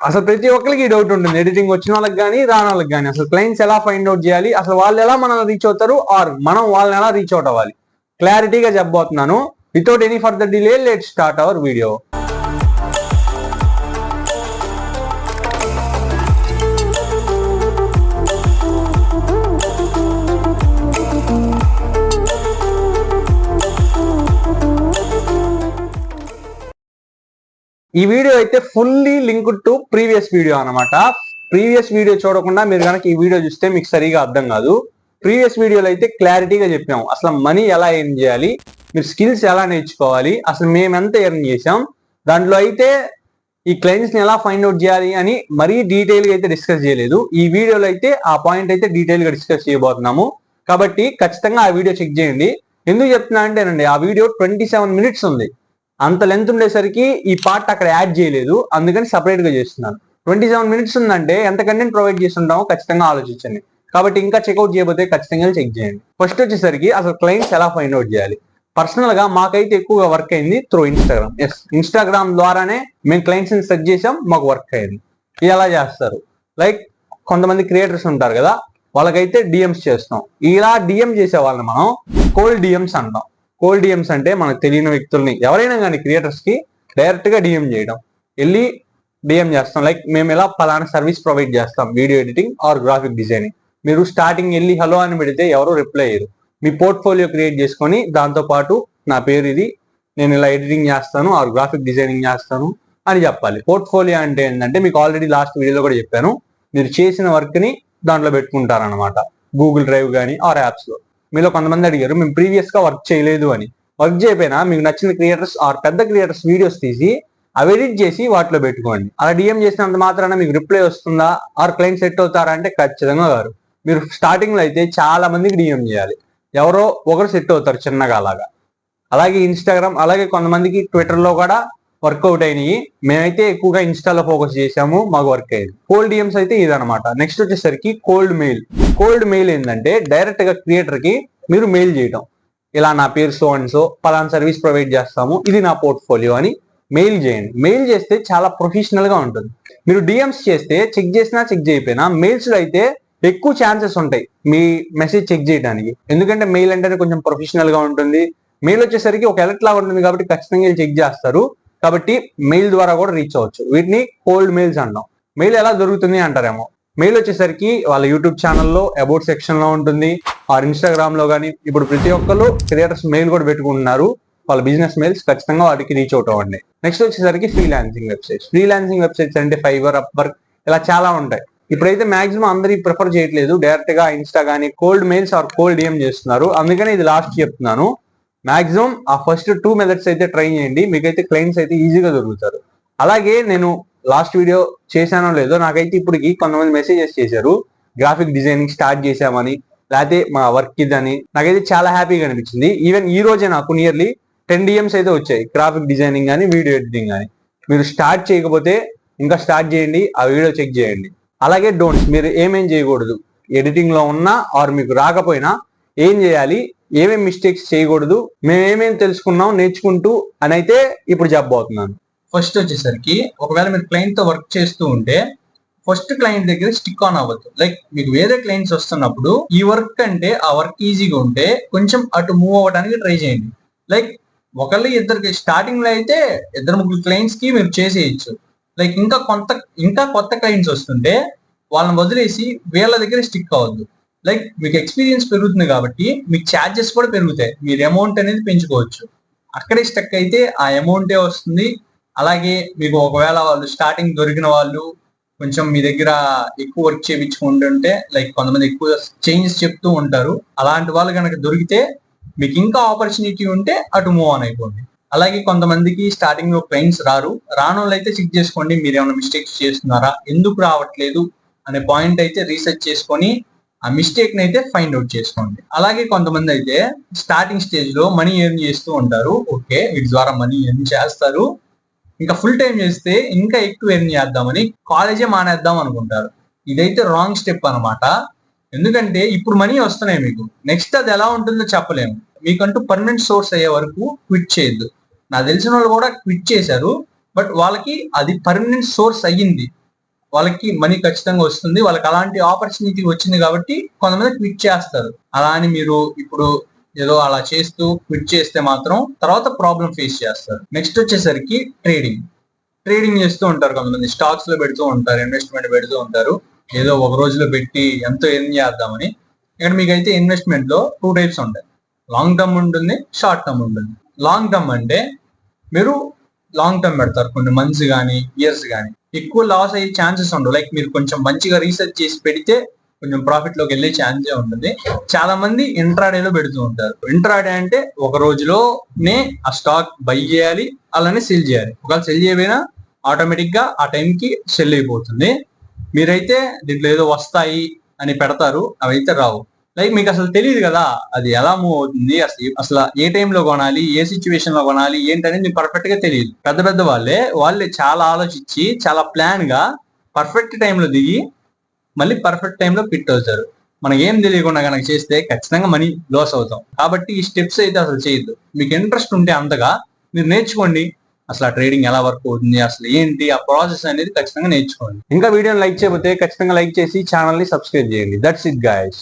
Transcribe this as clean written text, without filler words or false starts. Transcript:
అసలు ప్రతి ఒక్కరికి ఈ డౌట్ ఉంటుంది, ఎడిటింగ్ వచ్చిన వాళ్ళకి కానీ రాని వాళ్ళకి కానీ. అసలు క్లయింట్స్ ఎలా ఫైండ్ అవుట్ చేయాలి, అసలు వాళ్ళు ఎలా మనల్ని రీచ్ అవుతారు, ఆర్ మనం వాళ్ళని ఎలా రీచ్ అవుట్ అవ్వాలి, క్లారిటీగా చెప్పబోతున్నాను. Without any further delay let's start our video. ఈ వీడియో అయితే fully linked to previous video అనమాట. ప్రీవియస్ వీడియో చూడకుండా మీరు కనుక ఈ వీడియో చూస్తే మీకు సరిగా అర్థం కాదు. ప్రీవియస్ వీడియోలో అయితే క్లారిటీగా చెప్పాము అసలు మనీ ఎలా ఎర్న్ చేయాలి, మీరు స్కిల్స్ ఎలా నేర్చుకోవాలి, అసలు మేము ఎంత ఎర్న్ చేసాం, దాంట్లో అయితే ఈ క్లయింట్స్ ని ఎలా ఫైండ్ అవుట్ చేయాలి అని మరీ డీటెయిల్ గా అయితే డిస్కస్ చేయలేదు. ఈ వీడియోలో అయితే ఆ పాయింట్ అయితే డీటెయిల్ గా డిస్కస్ చేయబోతున్నాము. కాబట్టి ఖచ్చితంగా ఆ వీడియో చెక్ చేయండి. ఎందుకు చెప్తున్నా అంటేనండి, ఆ వీడియో 27 minutes ఉంది. అంత లెంత్ ఉండేసరికి ఈ పార్ట్ అక్కడ యాడ్ చేయలేదు, అందుకని సపరేట్ గా చేస్తున్నాను. 27 minutes ఉందంటే ఎంత కంటెంట్ ప్రొవైడ్ చేస్తుంటామో ఖచ్చితంగా ఆలోచించండి. కాబట్టి ఇంకా చెక్అవుట్ చేయబోతే ఖచ్చితంగా చెక్ చేయండి. ఫస్ట్ వచ్చేసరికి అసలు క్లయింట్స్ ఎలా ఫైండ్ అవుట్ చేయాలి. పర్సనల్ గా మాకైతే ఎక్కువగా వర్క్ అయింది త్రూ ఇన్స్టాగ్రామ్. ఇన్స్టాగ్రామ్ ద్వారానే మేము క్లయింట్స్ ని సెర్చ్ చేసాం, మాకు వర్క్ అయింది. ఇది ఎలా చేస్తారు, లైక్ కొంతమంది క్రియేటర్స్ ఉంటారు కదా, వాళ్ళకైతే డిఎంస్ చేస్తాం. ఇలా డిఎం చేసే వాళ్ళని మనం కోల్డ్ డిఎంస్ అంటాం. కోల్డ్ డిఎంస్ అంటే మనకు తెలియని వ్యక్తుల్ని ఎవరైనా కానీ క్రియేటర్స్ కి డైరెక్ట్ గా డిఎం చేయడం, వెళ్ళి డిఎం చేస్తాం. లైక్ మేము ఇలా పలానా సర్వీస్ ప్రొవైడ్ చేస్తాం, video editing or graphic designing. మీరు స్టార్టింగ్ వెళ్ళి హలో అని పెడితే ఎవరు రిప్లై అయ్యారు. మీ పోర్ట్ఫోలియో క్రియేట్ చేసుకొని దాంతో పాటు నా పేరు ఇది, నేను ఇలా ఎడిటింగ్ చేస్తాను ఆర్ గ్రాఫిక్ డిజైనింగ్ చేస్తాను అని చెప్పాలి. పోర్ట్ఫోలియో అంటే ఏంటంటే మీకు ఆల్రెడీ లాస్ట్ వీడియోలో కూడా చెప్పాను, మీరు చేసిన వర్క్ ని దాంట్లో పెట్టుకుంటారనమాట. గూగుల్ డ్రైవ్ కానీ ఆర్ యాప్స్ లో. మీలో కొంతమంది అడిగారు మేము ప్రీవియస్ గా వర్క్ చేయలేదు అని. వర్క్ చేయకపోయినా మీకు నచ్చిన క్రియేటర్స్ ఆర్ పెద్ద క్రియేటర్స్ వీడియోస్ తీసి అవి ఎడిట్ చేసి వాటిలో పెట్టుకోండి. అలా డిఎం చేసినంత మాత్రాన మీకు రిప్లై వస్తుందా ఆర్ క్లయింట్ సెట్ అవుతారా అంటే ఖచ్చితంగా కాదు. మీరు స్టార్టింగ్ లో అయితే చాలా మందికి డిఎం చేయాలి, ఎవరో ఒకరు సెట్ అవుతారు చిన్నగా అలాగా. అలాగే ఇన్స్టాగ్రామ్, అలాగే కొంతమందికి ట్విట్టర్ లో కూడా వర్కౌట్ అయినాయి. మేమైతే ఎక్కువగా ఇన్స్టాలో ఫోకస్ చేసాము, మాకు వర్క్ అయ్యింది. కోల్డ్ డిఎంస్ అయితే ఇదనమాట. నెక్స్ట్ వచ్చేసరికి కోల్డ్ మెయిల్. కోల్డ్ మెయిల్ ఏంటంటే డైరెక్ట్ గా క్రియేటర్ కి మీరు మెయిల్ చేయటం, ఇలా నా పేరు సో అండ్ సో, పలానా సర్వీస్ ప్రొవైడ్ చేస్తాము, ఇది నా పోర్ట్ఫోలియో అని మెయిల్ చేయండి. మెయిల్ చేస్తే చాలా ప్రొఫెషనల్ గా ఉంటుంది. మీరు డిఎంస్ చేస్తే చెక్ చేసినా చెక్ చేయకపోయినా మెయిల్స్ లో అయితే ఎక్కువ ఛాన్సెస్ ఉంటాయి మీ మెసేజ్ చెక్ చేయడానికి. ఎందుకంటే మెయిల్ అంటేనే కొంచెం ప్రొఫెషనల్ గా ఉంటుంది. మెయిల్ వచ్చేసరికి ఒక అలర్ట్ లాగా ఉంటుంది కాబట్టి ఖచ్చితంగా చెక్ చేస్తారు. కాబట్టి మెయిల్ ద్వారా కూడా రీచ్ అవ్వచ్చు. వీటిని కోల్డ్ మెయిల్స్ అంటాం. మెయిల్ ఎలా దొరుకుతుంది అంటారేమో. మెయిల్ వచ్చేసరికి వాళ్ళ యూట్యూబ్ ఛానల్లో అబౌట్ సెక్షన్ లో ఉంటుంది, ఆర్ ఇన్స్టాగ్రామ్ లో కానీ. ఇప్పుడు ప్రతి ఒక్కరు క్రియేటర్స్ మెయిల్ కూడా పెట్టుకుంటున్నారు, వాళ్ళ బిజినెస్ మెయిల్స్. ఖచ్చితంగా వాటికి రీచ్ అవుట్ అవ్వండి. నెక్స్ట్ వచ్చేసరికి ఫ్రీలాన్సింగ్ వెబ్సైట్స్. ఫ్రీలాన్సింగ్ వెబ్సైట్స్ అంటే ఫైవర్, అప్వర్క్, ఇలా చాలా ఉంటాయి. ఇప్పుడైతే మాక్సిమం అందరికి ప్రిఫర్ చేయట్లేదు, డైరెక్ట్ గా ఇన్స్టా కానీ cold mails or cold DM చేస్తున్నారు. అందుకనే ఇది లాస్ట్ చెప్తున్నాను. మాక్సిమం ఆ ఫస్ట్ 2 మెథడ్స్ అయితే ట్రై చేయండి, మీకైతే క్లయింట్స్ అయితే ఈజీగా దొరుకుతారు. అలాగే నేను లాస్ట్ వీడియో చేశానో లేదో, నాకైతే ఇప్పటికి కొంతమంది మెసేజెస్ చేశారు గ్రాఫిక్ డిజైనింగ్ స్టార్ట్ చేశామని, లేకపోతే మా వర్క్ ఇదని. నాకైతే చాలా హ్యాపీగా అనిపించింది. ఈవెన్ ఈ రోజే నాకు నియర్లీ 10 డిఎంస్ అయితే వచ్చాయి, గ్రాఫిక్ డిజైనింగ్ కానీ వీడియో ఎడిటింగ్ కానీ. మీరు స్టార్ట్ చేయకపోతే ఇంకా స్టార్ట్ చేయండి, ఆ వీడియో చెక్ చేయండి. అలాగే డోంట్స్, మీరు ఏమేం చేయకూడదు ఎడిటింగ్ లో ఉన్నా ఆర్ మీకు రాకపోయినా ఏం చేయాలి, ఏమేమి మిస్టేక్స్ చేయకూడదు, మేము ఏమేమి తెలుసుకున్నాం నేర్చుకుంటూ అని అయితే ఇప్పుడు చెప్పబోతున్నాను. ఫస్ట్ వచ్చేసరికి ఒకవేళ మీరు క్లయింట్ తో వర్క్ చేస్తూ ఉంటే ఫస్ట్ క్లయింట్ దగ్గర స్టిక్ ఆన్ అవ్వద్దు. లైక్ మీకు వేరే క్లయింట్స్ వస్తున్నప్పుడు ఈ వర్క్ అంటే ఆ వర్క్ ఈజీగా ఉంటే కొంచెం అటు మూవ్ అవ్వడానికి ట్రై చేయండి. లైక్ ఒకళ్ళు ఇద్దరికి స్టార్టింగ్ లో అయితే 2-3 క్లయింట్స్ కి మీరు చేసేయచ్చు. లైక్ ఇంకా కొత్త క్లయింట్స్ వస్తుంటే వాళ్ళని వదిలేసి వీళ్ళ దగ్గర స్టిక్ అవ్వద్దు. లైక్ మీకు ఎక్స్పీరియన్స్ పెరుగుతుంది కాబట్టి మీకు ఛార్జెస్ కూడా పెరుగుతాయి, మీరు అమౌంట్ అనేది పెంచుకోవచ్చు. అక్కడే స్టక్ అయితే ఆ అమౌంటే వస్తుంది. అలాగే మీకు ఒకవేళ వాళ్ళు స్టార్టింగ్ దొరికిన వాళ్ళు కొంచెం మీ దగ్గర ఎక్కువ వర్క్ చేయించుకుంటుంటే, లైక్ కొంతమంది ఎక్కువ చేంజెస్ చెప్తూ ఉంటారు, అలాంటి వాళ్ళు కనుక దొరికితే మీకు ఇంకా ఆపర్చునిటీ ఉంటే అటు మూవ్ ఆన్ అయిపోండి. అలాగే కొంతమందికి స్టార్టింగ్ లో క్లయింట్స్ రాను అయితే చెక్ చేసుకోండి, మీరు ఏమైనా మిస్టేక్స్ చేస్తున్నారా, ఎందుకు రావట్లేదు అనే పాయింట్ అయితే రీసెర్చ్ చేసుకొని ఆ మిస్టేక్ ని అయితే ఫైండ్ అవుట్ చేసుకోండి. అలాగే కొంతమంది అయితే స్టార్టింగ్ స్టేజ్ లో మనీ ఎర్న్ చేస్తూ ఉంటారు. ఓకే, వీటి ద్వారా మనీ ఎర్న్ చేస్తారు, ఇంకా ఫుల్ టైం చేస్తే ఇంకా ఎక్కువ ఎర్న్ చేద్దామని కాలేజే మానేద్దాం అనుకుంటారు. ఇదైతే రాంగ్ స్టెప్ అనమాట. ఎందుకంటే ఇప్పుడు మనీ వస్తున్నాయి మీకు, నెక్స్ట్ అది ఎలా ఉంటుందో చెప్పలేము. మీకంటూ పర్మనెంట్ సోర్స్ అయ్యే వరకు క్విట్ చేయొద్దు. నాకు తెలిసిన వాళ్ళు కూడా క్విట్ చేశారు, బట్ వాళ్ళకి అది పర్మనెంట్ సోర్స్ అయ్యింది. వాళ్ళకి మనీ ఖచ్చితంగా వస్తుంది. వాళ్ళకి అలాంటి ఆపర్చునిటీ వచ్చింది కాబట్టి కొంతమంది క్విట్ చేస్తారు. అలా అని మీరు ఇప్పుడు ఏదో అలా చేస్తూ క్విట్ చేస్తే మాత్రం తర్వాత ప్రాబ్లం ఫేస్ చేస్తారు. నెక్స్ట్ వచ్చేసరికి ట్రేడింగ్ చేస్తూ ఉంటారు. కొంతమంది స్టాక్స్ లో పెడుతూ ఉంటారు, ఇన్వెస్ట్మెంట్ పెడుతూ ఉంటారు. ఏదో ఒక రోజులో పెట్టి ఎంతో ఎర్న్ చేద్దామని. ఇక్కడ మీకైతే ఇన్వెస్ట్మెంట్ లో 2 టైప్స్ ఉంటాయి. లాంగ్ టర్మ్ ఉంటుంది, షార్ట్ టర్మ్ ఉంటుంది. లాంగ్ టర్మ్ అంటే మీరు లాంగ్ టర్మ్ పెడతారు, కొన్ని మంత్స్ కానీ ఇయర్స్ కానీ. ఎక్కువ లాస్ అయ్యే ఛాన్సెస్ ఉండవు. లైక్ మీరు కొంచెం మంచిగా రీసెర్చ్ చేసి పెడితే కొంచెం ప్రాఫిట్ లోకి వెళ్ళే ఛాన్సే ఉంటుంది. చాలా మంది ఇంట్రాడేలో పెడుతూ ఉంటారు. ఇంట్రాడే అంటే ఒక రోజులోనే ఆ స్టాక్ బై చేయాలి, అలానే సెల్ చేయాలి. ఒకవేళ సెల్ చేయకపోయినా ఆటోమేటిక్ గా ఆ టైంకి సెల్ అయిపోతుంది. మీరైతే దీంట్లో ఏదో వస్తాయి అని పెడతారు, అవైతే రావు. లైక్ మీకు అసలు తెలియదు కదా అది ఎలా మూవ్ అవుతుంది, అసలు ఏ టైంలో కొనాలి, ఏ సిచ్యువేషన్ లో కొనాలి ఏంటనేది మీకు పర్ఫెక్ట్ గా తెలియదు. పెద్ద వాళ్ళే చాలా ఆలోచించి చాలా ప్లాన్ గా పర్ఫెక్ట్ టైంలో దిగి మళ్ళీ పర్ఫెక్ట్ టైంలో ఫిట్ అవుతారు. మనకి ఏం తెలియకుండా కనుక చేస్తే ఖచ్చితంగా మనీ లాస్ అవుతాం. కాబట్టి ఈ స్టెప్స్ అయితే అసలు చేయొద్దు. మీకు ఇంట్రెస్ట్ ఉంటే అంతగా మీరు నేర్చుకోండి. అసలు ఆ ట్రేడింగ్ ఎలా వర్క్ అవుతుంది, అసలు ఏంటి ఆ ప్రాసెస్ అనేది ఖచ్చితంగా నేర్చుకోండి. ఇంకా వీడియోని లైక్ చేయకపోతే ఖచ్చితంగా లైక్ చేసి ఛానల్ ని సబ్స్క్రైబ్ చేయండి. That's it guys.